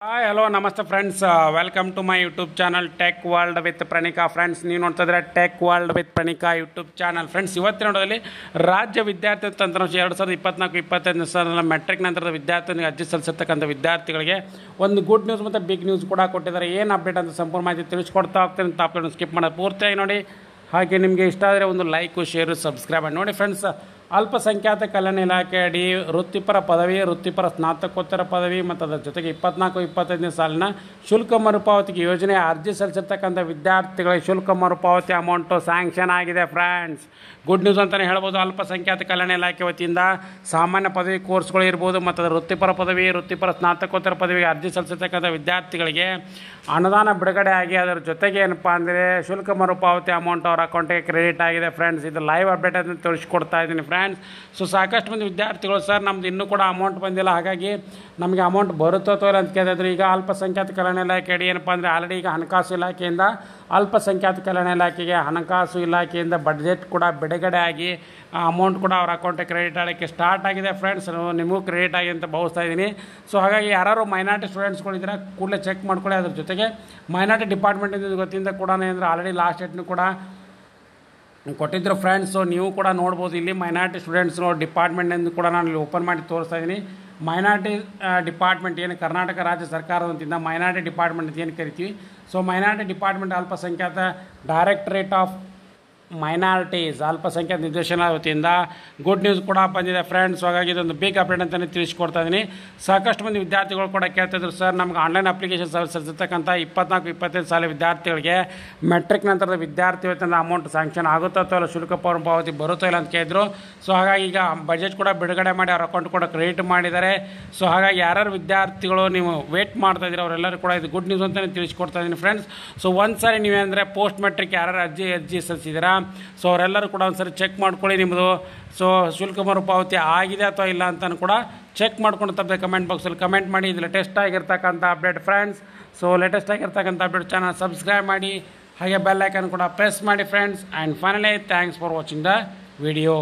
Hi hello namaste friends, welcome to my YouTube channel tech world with Pranika. Friends, ನೀವು ನೋಡ್ತಾ ಇದ್ರೆ tech world with Pranika YouTube channel. Friends, ಇವತ್ತಿನ ನೋಡೋದಲ್ಲಿ ರಾಜ್ಯ ವಿದ್ಯಾರ್ಥಿ ತಂತ್ರಾಂಶ 2024-25 ಸಾಲಿನ ಮೆಟ್ರಿಕ್ ನಂತರದ ವಿದ್ಯಾರ್ಥಿಗಳಿಗೆ ಅರ್ಜಿ ಸಲ್ಲಿಸತಕ್ಕಂಥ ವಿದ್ಯಾರ್ಥಿಗಳಿಗೆ ಒಂದು ಗುಡ್ ನ್ಯೂಸ್ ಮತ್ತು ಬಿಗ್ ನ್ಯೂಸ್ ಕೂಡ ಕೊಟ್ಟಿದ್ದಾರೆ. ಏನು ಅಪ್ಡೇಟ್ ಅಂತ ಸಂಪೂರ್ಣ ಮಾಹಿತಿ ತಿಳಿಸ್ಕೊಡ್ತಾ ಹೋಗ್ತೀನಿ. ತಾಪ್ಕೊಂಡು ಸ್ಕಿಪ್ ಮಾಡೋದು ಪೂರ್ತಿಯಾಗಿ ನೋಡಿ. ಹಾಗೆ ನಿಮಗೆ ಇಷ್ಟ ಆದರೆ ಒಂದು ಲೈಕು, ಶೇರು, ಸಬ್ಸ್ಕ್ರೈಬ್ ಮಾಡಿ ನೋಡಿ. ಫ್ರೆಂಡ್ಸ್, ಅಲ್ಪಸಂಖ್ಯಾತ ಕಲ್ಯಾಣ ಇಲಾಖೆ ಅಡಿ ವೃತ್ತಿಪರ ಪದವಿ, ವೃತ್ತಿಪರ ಸ್ನಾತಕೋತ್ತರ ಪದವಿ ಮತ್ತು ಅದರ ಜೊತೆಗೆ 24-25 ಸಾಲಿನ ಶುಲ್ಕ ಮರುಪಾವತಿಗೆ ಯೋಜನೆ ಅರ್ಜಿ ಸಲ್ಲಿಸಿರ್ತಕ್ಕಂಥ ವಿದ್ಯಾರ್ಥಿಗಳಿಗೆ ಶುಲ್ಕ ಮರುಪಾವತಿ ಅಮೌಂಟು ಸ್ಯಾಂಕ್ಷನ್ ಆಗಿದೆ. ಫ್ರೆಂಡ್ಸ್, ಗುಡ್ ನ್ಯೂಸ್ ಅಂತಲೇ ಹೇಳ್ಬೋದು. ಅಲ್ಪಸಂಖ್ಯಾತ ಕಲ್ಯಾಣ ಇಲಾಖೆ ವತಿಯಿಂದ ಸಾಮಾನ್ಯ ಪದವಿ ಕೋರ್ಸ್ಗಳು ಇರ್ಬೋದು ಮತ್ತು ಅದರ ವೃತ್ತಿಪರ ಪದವಿ, ವೃತ್ತಿಪರ ಸ್ನಾತಕೋತ್ತರ ಪದವಿಗೆ ಅರ್ಜಿ ಸಲ್ಲಿಸಿರ್ತಕ್ಕಂಥ ವಿದ್ಯಾರ್ಥಿಗಳಿಗೆ ಅನುದಾನ ಬಿಡುಗಡೆ ಆಗಿ ಅದರ ಜೊತೆಗೆ ಏನಪ್ಪ ಅಂದರೆ ಶುಲ್ಕ ಮರುಪಾವತಿ ಅಮೌಂಟ್ ಅವರ ಅಕೌಂಟಿಗೆ ಕ್ರೆಡಿಟ್ ಆಗಿದೆ. ಫ್ರೆಂಡ್ಸ್, ಇದು ಲೈವ್ ಅಪ್ಡೇಟ್ ಅಂತ ತಿಳಿಸ್ಕೊಡ್ತಾ ಇದ್ದೀನಿ. ಫ್ರೆಂಡ್ಸ್, ಸೊ ಸಾಕಷ್ಟು ಮಂದಿ ವಿದ್ಯಾರ್ಥಿಗಳು ಸರ್ ನಮ್ದು ಇನ್ನೂ ಕೂಡ ಅಮೌಂಟ್ ಬಂದಿಲ್ಲ, ಹಾಗಾಗಿ ನಮಗೆ ಅಮೌಂಟ್ ಬರುತ್ತೋ ಇಲ್ಲ ಅಂತ ಕೇಳಿದ್ರು. ಈಗ ಅಲ್ಪಸಂಖ್ಯಾತ ಕಲ್ಯಾಣ ಇಲಾಖೆ ಅಡಿ ಏನಪ್ಪ ಅಂದರೆ ಆಲ್ರೆಡಿ ಈಗ ಹಣಕಾಸು ಇಲಾಖೆಯಿಂದ ಅಲ್ಪಸಂಖ್ಯಾತ ಕಲ್ಯಾಣ ಇಲಾಖೆಗೆ ಹಣಕಾಸು ಇಲಾಖೆಯಿಂದ ಬಡ್ಜೆಟ್ ಕೂಡ ಬಿಡುಗಡೆ ಆಗಿ ಅಮೌಂಟ್ ಕೂಡ ಅವ್ರ ಅಕೌಂಟಿಗೆ ಕ್ರೆಡಿಟ್ ಆಗೋಕ್ಕೆ ಸ್ಟಾರ್ಟ್ ಆಗಿದೆ. ಫ್ರೆಂಡ್ಸ್, ನಿಮಗೂ ಕ್ರೆಡಿಟ್ ಆಗಿ ಅಂತ ಭಾವಿಸ್ತಾ ಇದ್ದೀನಿ. ಸೊ ಹಾಗಾಗಿ ಯಾರು ಮೈನಾರಿಟಿ ಸ್ಟೂಡೆಂಟ್ಸ್ಗಳಿದ್ರೆ ಕೂಡಲೇ ಚೆಕ್ ಮಾಡ್ಕೊಳ್ಳಿ. ಅದ್ರ ಜೊತೆಗೆ ಮೈನಾರಿಟಿ ಡಿಪಾರ್ಟ್ಮೆಂಟಿಂದ ಗೊತ್ತಿಂದ ಕೂಡ ಅಂದರೆ ಆಲ್ರೆಡಿ ಲಾಸ್ಟ್ ಡೇಟ್ನು ಕೂಡ ಕೊಟ್ಟಿದ್ದರು. ಫ್ರೆಂಡ್ಸು, ನೀವು ಕೂಡ ನೋಡ್ಬೋದು. ಇಲ್ಲಿ ಮೈನಾರಿಟಿ ಸ್ಟೂಡೆಂಟ್ಸ್ಗಳು ಡಿಪಾರ್ಟ್ಮೆಂಟಿಂದ ಕೂಡ ನಾನು ಇಲ್ಲಿ ಓಪನ್ ಮಾಡಿ ತೋರಿಸ್ತಾ ಇದ್ದೀನಿ. ಮೈನಾರಿಟಿ ಡಿಪಾರ್ಟ್ಮೆಂಟ್ ಏನು ಕರ್ನಾಟಕ ರಾಜ್ಯ ಸರ್ಕಾರದ ವತಿಯಿಂದ ಮೈನಾರಿಟಿ ಡಿಪಾರ್ಟ್ಮೆಂಟ್ ಅಂತ ಏನು ಕರಿತೀವಿ. ಸೊ ಮೈನಾರಿಟಿ ಡಿಪಾರ್ಟ್ಮೆಂಟ್ ಅಲ್ಪಸಂಖ್ಯಾತ ಡೈರೆಕ್ಟರೇಟ್ ಆಫ್ ಮೈನಾರಿಟೀಸ್ ಅಲ್ಪಸಂಖ್ಯಾತ ನಿರ್ದೇಶನ ವತಿಯಿಂದ ಗುಡ್ ನ್ಯೂಸ್ ಕೂಡ ಬಂದಿದೆ. ಫ್ರೆಂಡ್ಸ್, ಹಾಗಾಗಿ ಇದೊಂದು ಬಿಗ್ ಅಪ್ಡೇಟ್ ಅಂತಲೇ ತಿಳಿಸ್ಕೊಡ್ತಾ ಇದ್ದೀನಿ. ಸಾಕಷ್ಟು ಮಂದಿ ವಿದ್ಯಾರ್ಥಿಗಳು ಕೂಡ ಕೇಳ್ತಿದ್ರು, ಸರ್ ನಮ್ಗೆ ಆನ್ಲೈನ್ ಅಪ್ಲಿಕೇಶನ್ ಸಲ್ಲಿಸಿರ್ತಕ್ಕಂಥ 24-25 ಸಾಲ ವಿದ್ಯಾರ್ಥಿಗಳಿಗೆ ಮೆಟ್ರಿಕ್ ನಂತರದ ವಿದ್ಯಾರ್ಥಿ ವೇತನದ ಅಮೌಂಟ್ ಸ್ಯಾಂಕ್ಷನ್ ಆಗುತ್ತೋ ಇಲ್ಲ, ಶುಲ್ಕ ಪಾವತಿ ಬರುತ್ತೋ ಇಲ್ಲ ಅಂತ ಕೇಳಿದ್ರು. ಸೊ ಹಾಗಾಗಿ ಈಗ ಬಜೆಟ್ ಕೂಡ ಬಿಡುಗಡೆ ಮಾಡಿ ಅವ್ರ ಅಕೌಂಟ್ ಕೂಡ ಕ್ರೆಡಿಟ್ ಮಾಡಿದ್ದಾರೆ. ಸೊ ಹಾಗಾಗಿ ಯಾರ್ಯಾರು ವಿದ್ಯಾರ್ಥಿಗಳು ನೀವು ವೇಟ್ ಮಾಡ್ತಾ ಇದ್ದೀರಿ ಅವರೆಲ್ಲರೂ ಕೂಡ ಇದು ಗುಡ್ ನ್ಯೂಸ್ ಅಂತಲೇ ತಿಳಿಸ್ಕೊಡ್ತಾ ಇದ್ದೀನಿ. ಫ್ರೆಂಡ್ಸ್, ಸೊ ಒಂದು ಸಾರಿ ನೀವೇಂದರೆ ಪೋಸ್ಟ್ ಮೆಟ್ರಿಕ್ ಯಾರು ಅರ್ಜಿ ಸಲ್ಲಿಸಿದ್ದೀರಾ, ಸೊ ಅವರೆಲ್ಲರೂ ಕೂಡ ಒಂದ್ಸರಿ ಚೆಕ್ ಮಾಡ್ಕೊಳ್ಳಿ ನಿಮ್ಮದು ಸೊ ಶುಲ್ಕ ಮರುಪಾವತಿ ಆಗಿದೆ ಅಥವಾ ಇಲ್ಲ ಅಂತ ಕೂಡ ಚೆಕ್ ಮಾಡ್ಕೊಂಡು ತಪ್ಪದೆ ಕಮೆಂಟ್ ಬಾಕ್ಸಲ್ಲಿ ಕಮೆಂಟ್ ಮಾಡಿ. ಇದು ಲೇಟೆಸ್ಟ್ ಆಗಿರ್ತಕ್ಕಂಥ ಅಪ್ಡೇಟ್. ಫ್ರೆಂಡ್ಸ್, ಸೊ ಲೇಟೆಸ್ಟ್ ಆಗಿರ್ತಕ್ಕಂಥ ಅಪ್ಡೇಟ್ ಚಾನಲ್ ಸಬ್ಸ್ಕ್ರೈಬ್ ಮಾಡಿ, ಹಾಗೆ ಬೆಲ್ ಐಕನ್ ಕೂಡ ಪ್ರೆಸ್ ಮಾಡಿ. Friends, and finally thanks for watching the video.